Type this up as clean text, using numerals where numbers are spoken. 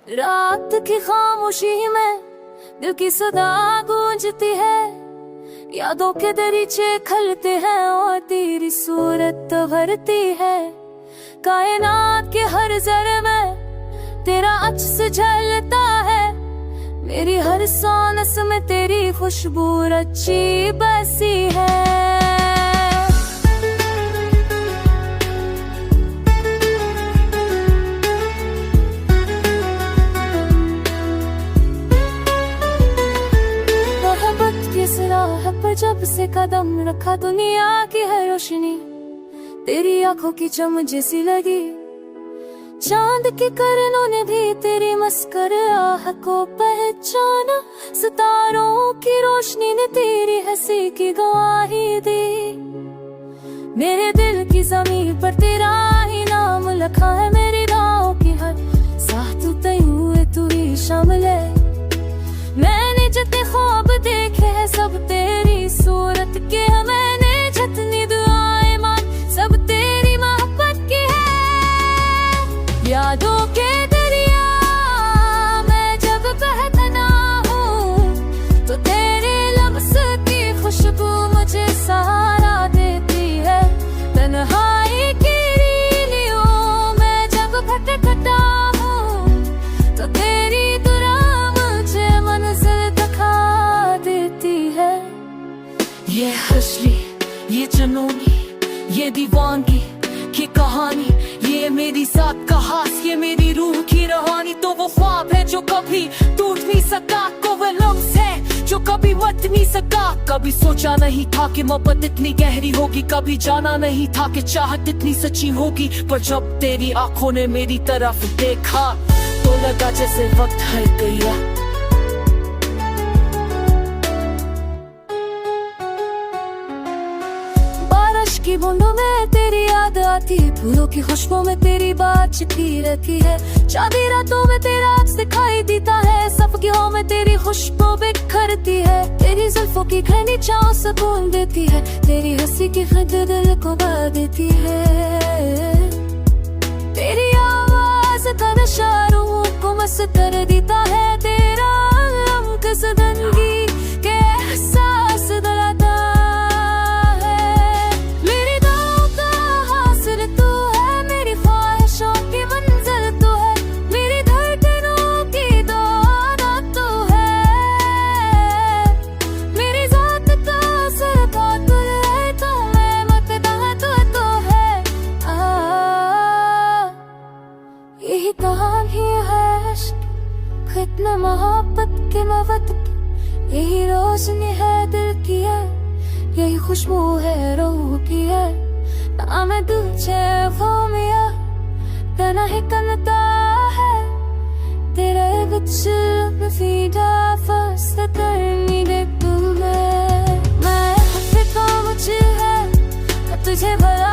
रात की खामोशी में दिल की सदा गूंजती है, यादों के दरीचे खलते हैं और तेरी सूरत भरती है। कायनात के हर जरे में तेरा अक्स झलता है, मेरी हर सांस में तेरी खुशबू रची बसी है। पर जब से कदम रखा दुनिया की है रोशनी तेरी आंखों की चमक जैसी लगी। चांद की किरणों ने भी तेरी मुस्कुराहट को पहचाना, सितारों की रोशनी ने तेरी हंसी की गवाही दी। मेरे दिल की ज़मीन पर तेरा ही नाम लिखा है, मेरी राहों की हर साथ तय हुए तू ही शामिल है। मैंने जितने ख्वाब देखे हैं सब तेरी सूरत के हैं, मैंने जितनी दुआएं मांग सब तेरी मोहब्बत की है। यादों के दरिया मैं जब बहता हूँ तो तेरे लफ्ज़ की खुशबू मुझे सहारा देती है। तन्हाई की रीलियों में जब भटकता हूँ तो तेरी ये हसली, ये जनूनी, ये दीवानगी की कहानी, ये मेरी साथ का हास, ये मेरी रूह की रहानी। तो वो ख्वाब है जो कभी टूट नहीं सका, को वो लम्स है जो कभी मट नहीं सका। कभी सोचा नहीं था कि मोहब्बत इतनी गहरी होगी, कभी जाना नहीं था कि चाहत इतनी सच्ची होगी। पर जब तेरी आंखों ने मेरी तरफ देखा तो लगा जैसे वक्त हट गया। की बूंदों में तेरी याद आती है, फूलों की खुशबू में तेरी बात छिपी रहती है। चांदी रातों में तेरा अक्स दिखाई देता है, सपनों में तेरी खुशबू बिखरती है। तेरी जुल्फों की घनी छाँव सुकून देती है, तेरी हंसी की खिदमत दिल को बहा देती है। तेरी आवाज का नशा रूह को मस्त कर देता है, तेरा रंग सदनगी के एहसास दिलाता। यही कहानी है कितने मोहब्बत के मवत की, यही रोशनी है दिल की है, यही खुशबू है रूह की है। मैं तुझे मिया तना ही कनता है, तेरे बिच सीधा फस्त करनी दे तुम्हें। मैं हफ्ते का मुझे है तुझे भला